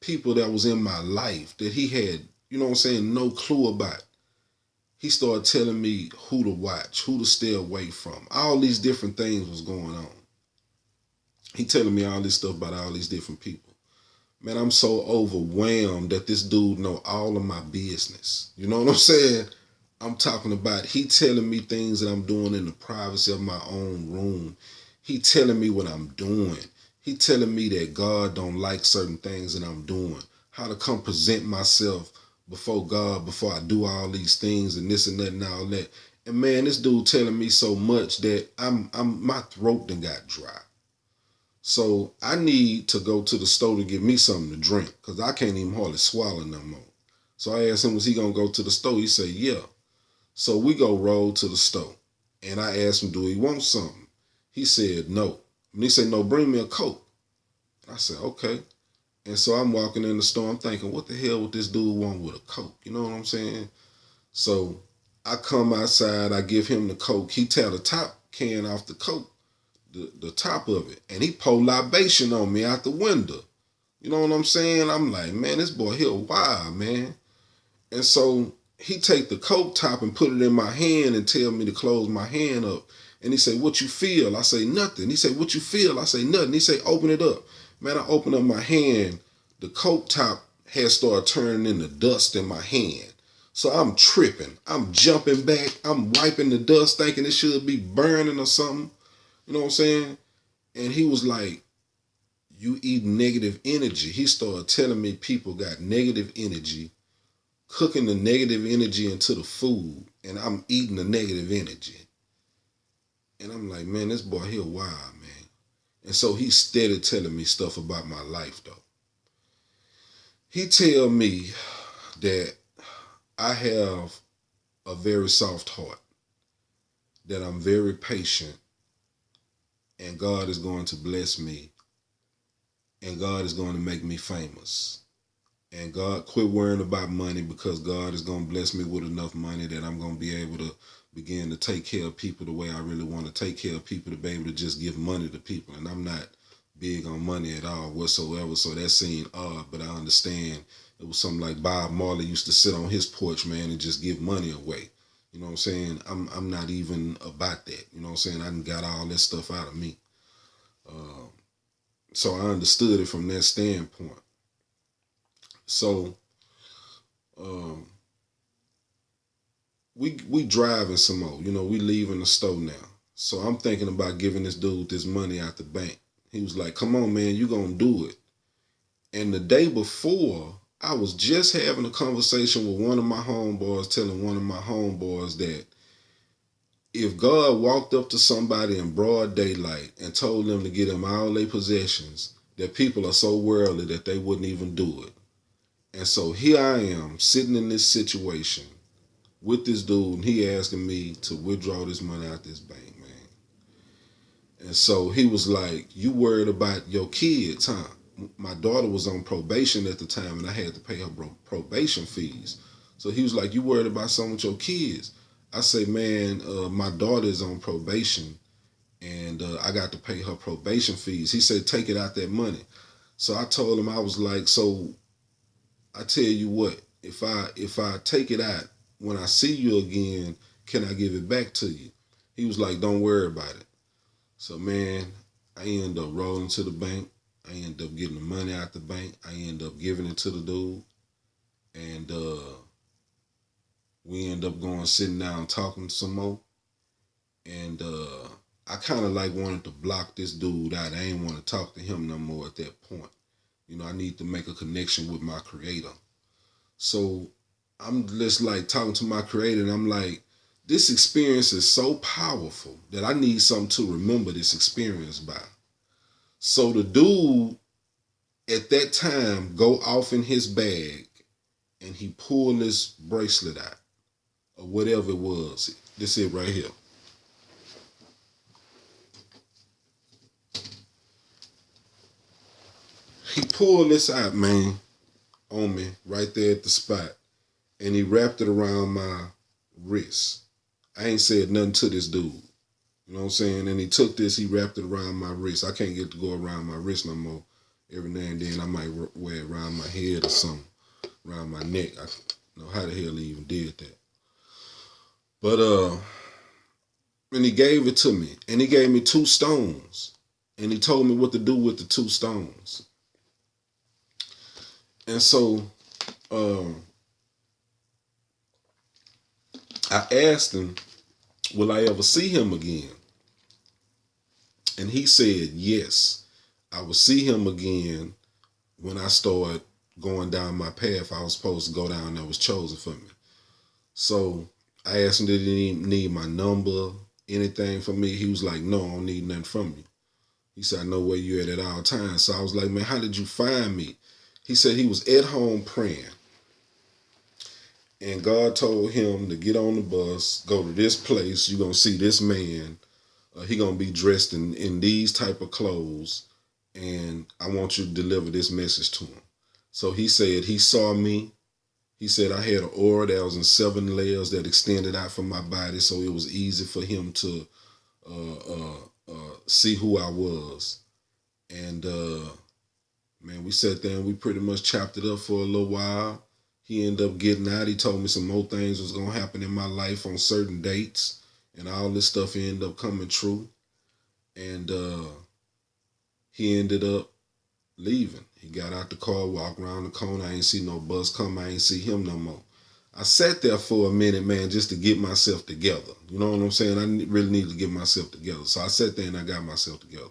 people that was in my life that he had, no clue about. He started telling me who to watch, who to stay away from. All these different things was going on. He telling me all this stuff about all these different people. Man, I'm so overwhelmed that this dude know all of my business. You know what I'm saying? I'm talking about he telling me things that I'm doing in the privacy of my own room. He telling me what I'm doing. He telling me that God don't like certain things that I'm doing. How to come present myself before God, before I do all these things and this and that and all that. And man, this dude telling me so much that my throat done got dry. So I need to go to the store to get me something to drink because I can't even hardly swallow no more. So I asked him, was he going to go to the store? He said, yeah. So we go roll to the store. And I asked him, do he want something? He said, no. And he said, no, bring me a Coke. I said, okay. And so I'm walking in the store. I'm thinking, what the hell would this dude want with a Coke? You know what I'm saying? So I come outside. I give him the Coke. He tear the top can off the Coke, the top of it. And he pour libation on me out the window. You know what I'm saying? I'm like, man, this boy here wild, man. And so he take the Coke top and put it in my hand and tell me to close my hand up. And he say, what you feel? I say, nothing. He say, what you feel? I say, nothing. He say, open it up. Man, I opened up my hand. The coat top had started turning into dust in my hand. So I'm tripping. I'm jumping back. I'm wiping the dust thinking it should be burning or something. You know what I'm saying? And he was like, you eat negative energy. He started telling me people got negative energy, cooking the negative energy into the food, and I'm eating the negative energy. And I'm like, man, this boy here wild, man. And so he steady telling me stuff about my life, though. He tell me that I have a very soft heart, that I'm very patient, and God is going to bless me, and God is going to make me famous. And God, quit worrying about money, because God is going to bless me with enough money that I'm going to be able to begin to take care of people the way I really want to take care of people, to be able to just give money to people. And I'm not big on money at all whatsoever, so that seemed odd, but I understand. It was something like Bob Marley used to sit on his porch, man, and just give money away. You know what I'm saying? I'm not even about that. You know what I'm saying? I done got all that stuff out of me. So I understood it from that standpoint. So we driving some more. You know, we leaving the store now. So I'm thinking about giving this dude this money out the bank. He was like, come on, man, you gonna do it. And the day before, I was just having a conversation with one of my homeboys, telling one of my homeboys that if God walked up to somebody in broad daylight and told them to get them all their possessions, that people are so worldly that they wouldn't even do it. And so here I am sitting in this situation with this dude, and he asking me to withdraw this money out this bank, man. And so he was like, you worried about your kids, huh? My daughter was on probation at the time, and I had to pay her probation fees. So he was like, you worried about something with your kids? I say, man, my daughter is on probation, and I got to pay her probation fees. He said, take it out that money. So I told him, I was like, so I tell you what, if I take it out, when I see you again, can I give it back to you? He was like, don't worry about it. So, man, I end up rolling to the bank. I end up getting the money out the bank. I end up giving it to the dude. And we end up going, sitting down, talking some more. And I kind of like wanted to block this dude out. I ain't want to talk to him no more at that point. You know, I need to make a connection with my creator. So I'm just like talking to my creator, and I'm like, this experience is so powerful that I need something to remember this experience by. So the dude at that time go off in his bag, and he pulled this bracelet out, or whatever it was. This is it right here. He pulled this out, man, on me right there at the spot, and he wrapped it around my wrist. I ain't said nothing to this dude. You know what I'm saying? And he took this, he wrapped it around my wrist. I can't get to go around my wrist no more. Every now and then I might wear it around my head or something, around my neck. I don't know how the hell he even did that. But and he gave it to me, and he gave me 2 stones, and he told me what to do with the 2 stones. And so I asked him, will I ever see him again? And he said, yes, I will see him again when I start going down my path I was supposed to go down that was chosen for me. So I asked him, did he need my number, anything from me? He was like, no, I don't need nothing from you. He said, I know where you at all times. So I was like, man, how did you find me? He said he was at home praying. And God told him to get on the bus, go to this place. You're going to see this man. He going to be dressed in these type of clothes. And I want you to deliver this message to him. So he said he saw me. He said I had an aura that was in 7 layers that extended out from my body. So it was easy for him to see who I was. And man, we sat there and we pretty much chopped it up for a little while. He ended up getting out. He told me some more things was going to happen in my life on certain dates. And all this stuff ended up coming true. And he ended up leaving. He got out the car, walked around the corner. I ain't see no bus come. I ain't see him no more. I sat there for a minute, man, just to get myself together. You know what I'm saying? I really need to get myself together. So I sat there and I got myself together.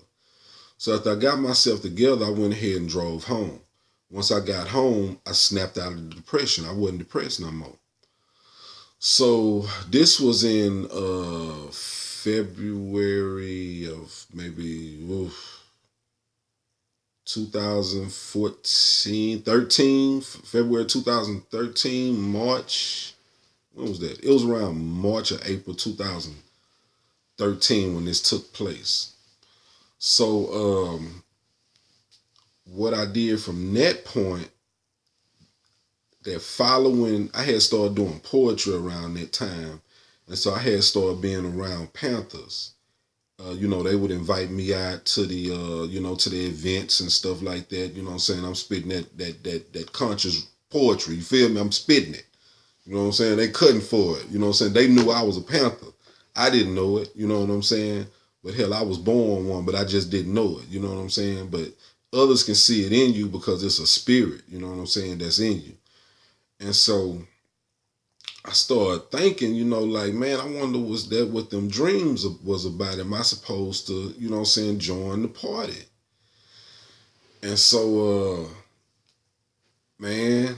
So after I got myself together, I went ahead and drove home. Once I got home, I snapped out of the depression. I wasn't depressed no more. So this was in February of maybe 2014, 13, February 2013, March. When was that? It was around March or April 2013 when this took place. So what I did from that point, that following, I had started doing poetry around that time. And so I had started being around Panthers. They would invite me out to the, to the events and stuff like that. You know what I'm saying? I'm spitting that conscious poetry. You feel me? I'm spitting it. You know what I'm saying? They couldn't for it. You know what I'm saying? They knew I was a Panther. I didn't know it. You know what I'm saying? But hell, I was born one, but I just didn't know it. You know what I'm saying? But others can see it in you because it's a spirit. You know what I'm saying? That's in you. And so I started thinking, like, man, I wonder was that what them dreams was about? Am I supposed to, join the party? And so, I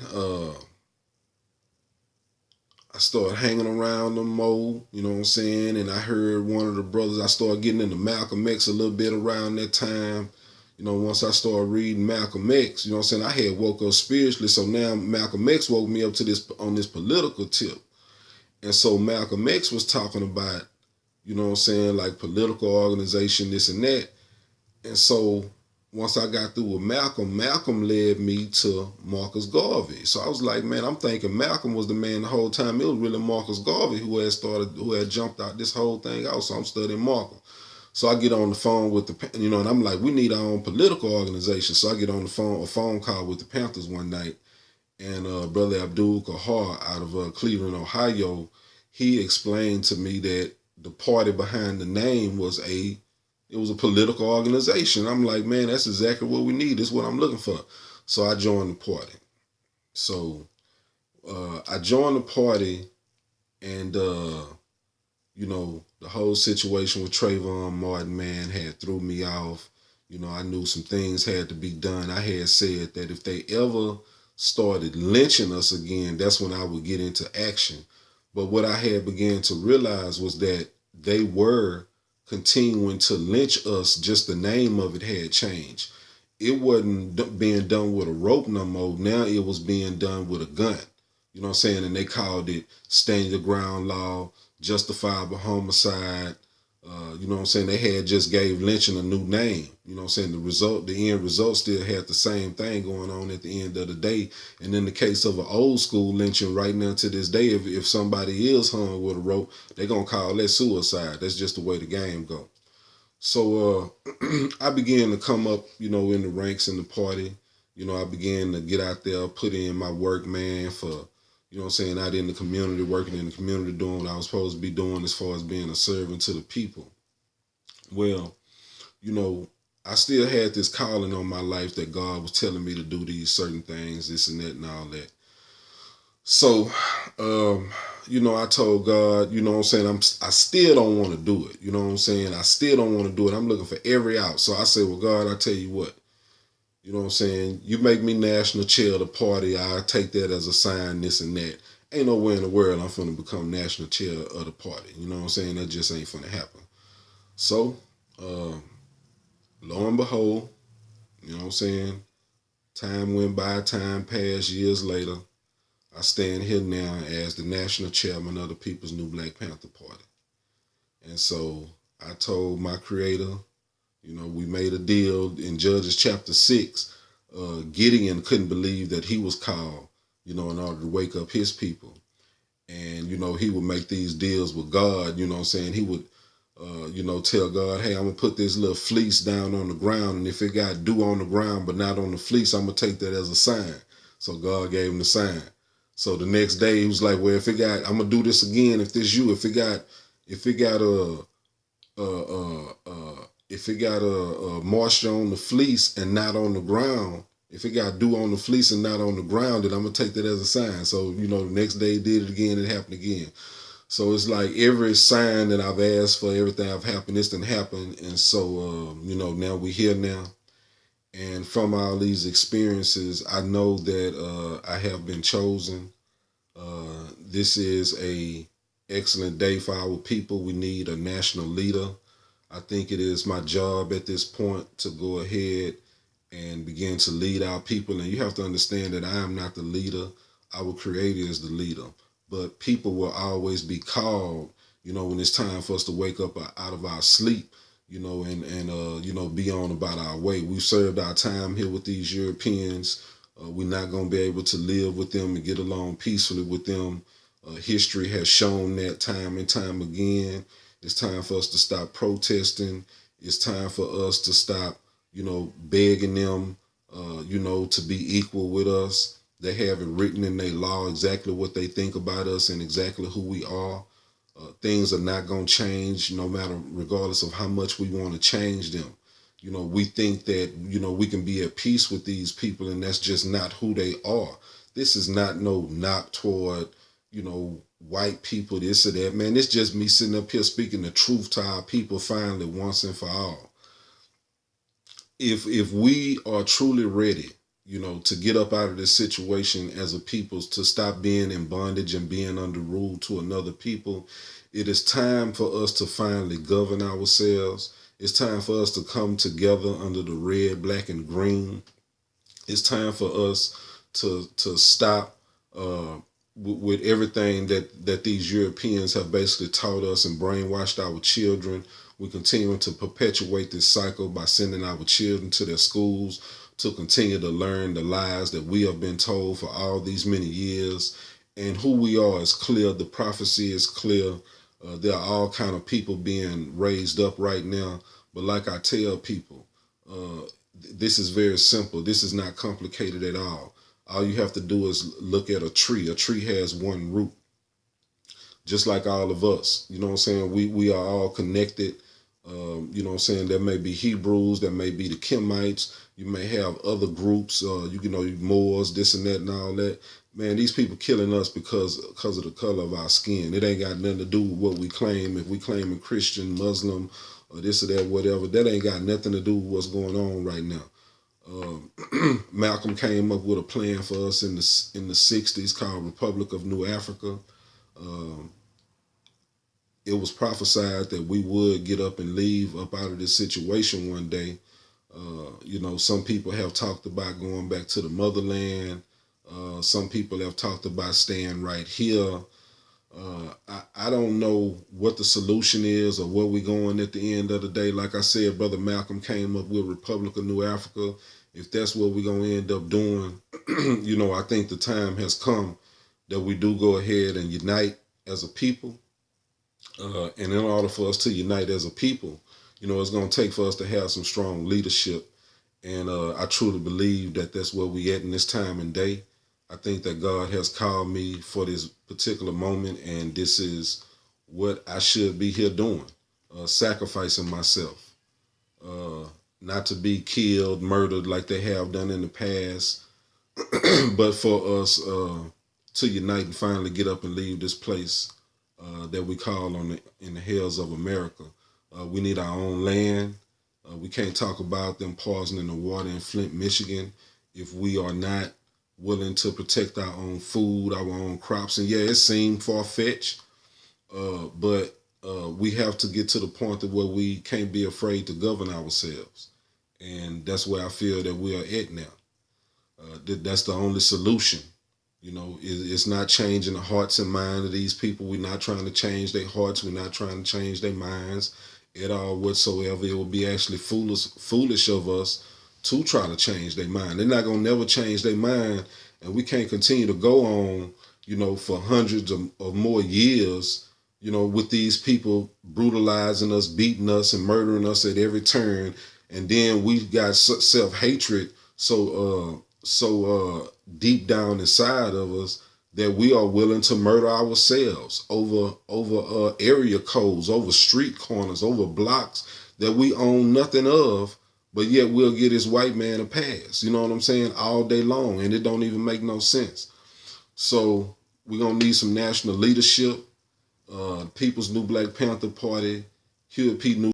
started hanging around them more, you know what I'm saying? And I heard one of the brothers, I started getting into Malcolm X a little bit around that time. Once I started reading Malcolm X, you know what I'm saying? I had woke up spiritually. So now Malcolm X woke me up to this on this political tip. And so Malcolm X was talking about, you know what I'm saying, like political organization, this and that. And so once I got through with Malcolm led me to Marcus Garvey. So I was like, man, I'm thinking Malcolm was the man the whole time. It was really Marcus Garvey who had jumped out this whole thing out. So I'm studying Malcolm. So I get on the phone with and I'm like, we need our own political organization. So I get on a phone call with the Panthers one night. And Brother Abdul Kahar out of Cleveland, Ohio, he explained to me that the party behind the name was a political organization. I'm like, man, that's exactly what we need. That's what I'm looking for. So I joined the party. So I joined the party, and the whole situation with Trayvon Martin, man, had threw me off. I knew some things had to be done. I had said that if they ever started lynching us again, that's when I would get into action. But what I had began to realize was that they were continuing to lynch us. Just the name of it had changed. It wasn't being done with a rope no more. Now it was being done with a gun. You know what I'm saying? And they called it stand your ground law, justifiable homicide. You know what I'm saying? They had just gave lynching a new name. You know what I'm saying? The end result still had the same thing going on at the end of the day. And in the case of an old school lynching right now to this day, if somebody is hung with a rope, they're going to call that suicide. That's just the way the game go. So I began to come up, in the ranks in the party. I began to get out there, put in my work, man, for, out in the community, working in the community, doing what I was supposed to be doing as far as being a servant to the people. Well, I still had this calling on my life that God was telling me to do these certain things, this and that and all that. So, I told God, I still don't want to do it. You know what I'm saying? I still don't want to do it. I'm looking for every out. So I said, well, God, I tell you what, you know what I'm saying? You make me national chair of the party. I take that as a sign, this and that. Ain't nowhere in the world I'm finna become national chair of the party. You know what I'm saying? That just ain't finna happen. So, lo and behold, you know what I'm saying? Time went by, time passed, years later. I stand here now as the national chairman of the People's New Black Panther Party. And so I told my creator, we made a deal in Judges chapter 6. Gideon couldn't believe that he was called, in order to wake up his people. And, he would make these deals with God, you know what I'm saying? He would, tell God, hey, I'm going to put this little fleece down on the ground. And if it got dew on the ground but not on the fleece, I'm going to take that as a sign. So God gave him the sign. So the next day he was like, well, I'm going to do this again. If if it got a moisture on the fleece and not on the ground, if it got dew on the fleece and not on the ground, then I'm gonna take that as a sign. So the next day it did it again, it happened again. So it's like every sign that I've asked for, everything I've happened, this didn't happen, and so now we're here now. And from all these experiences, I know that I have been chosen. This is a excellent day for our people. We need a national leader. I think it is my job at this point to go ahead and begin to lead our people. And you have to understand that I am not the leader. Our Creator is the leader. But people will always be called, when it's time for us to wake up out of our sleep, and be on about our way. We've served our time here with these Europeans. We're not going to be able to live with them and get along peacefully with them. History has shown that time and time again. It's time for us to stop protesting. It's time for us to stop, begging them, to be equal with us. They have it written in their law exactly what they think about us and exactly who we are. Things are not going to change no matter, regardless of how much we want to change them. We think that, we can be at peace with these people, and that's just not who they are. This is not no knock toward, white people, this or that. Man, it's just me sitting up here speaking the truth to our people finally once and for all. If we are truly ready, to get up out of this situation as a people, to stop being in bondage and being under rule to another people, it is time for us to finally govern ourselves. It's time for us to come together under the red, black, and green. It's time for us to stop with everything that these Europeans have basically taught us and brainwashed our children. We continue to perpetuate this cycle by sending our children to their schools to continue to learn the lies that we have been told for all these many years. And who we are is clear. The prophecy is clear. There are all kind of people being raised up right now. But like I tell people, this is very simple. This is not complicated at all. All you have to do is look at a tree. A tree has one root, just like all of us. You know what I'm saying? We are all connected. You know what I'm saying? There may be Hebrews, there may be the Kemites. You may have other groups, Moors, this and that and all that. Man, these people killing us because of the color of our skin. It ain't got nothing to do with what we claim. If we claim a Christian, Muslim, or this or that, whatever, that ain't got nothing to do with what's going on right now. Malcolm came up with a plan for us in the 60s called Republic of New Africa. It was prophesied that we would get up and leave up out of this situation one day. Some people have talked about going back to the motherland. Some people have talked about staying right here. I don't know what the solution is or where we're going at the end of the day. Like I said, Brother Malcolm came up with Republic of New Africa. If that's what we're going to end up doing, I think the time has come that we do go ahead and unite as a people. And in order for us to unite as a people, it's going to take for us to have some strong leadership. And I truly believe that that's where we at in this time and day. I think that God has called me for this particular moment, and this is what I should be here doing, sacrificing myself, not to be killed, murdered like they have done in the past, but for us to unite and finally get up and leave this place that we call in the hills of America. We need our own land. We can't talk about them poisoning the water in Flint, Michigan, if we are not willing to protect our own food, our own crops. And yeah, it seemed far-fetched, but we have to get to the point where we can't be afraid to govern ourselves. And that's where I feel that we are at now. That's the only solution. It's not changing the hearts and minds of these people. We're not trying to change their hearts. We're not trying to change their minds at all whatsoever. It would be actually foolish of us to try to change their mind. They're not going to never change their mind, and we can't continue to go on, for hundreds of more years, with these people brutalizing us, beating us, and murdering us at every turn. And then we got self-hatred so deep down inside of us that we are willing to murder ourselves over area codes, over street corners, over blocks that we own nothing of, but yet we'll get this white man a pass. You know what I'm saying? All day long, and it don't even make no sense. So we're gonna need some national leadership. People's New Black Panther Party, Huey P. New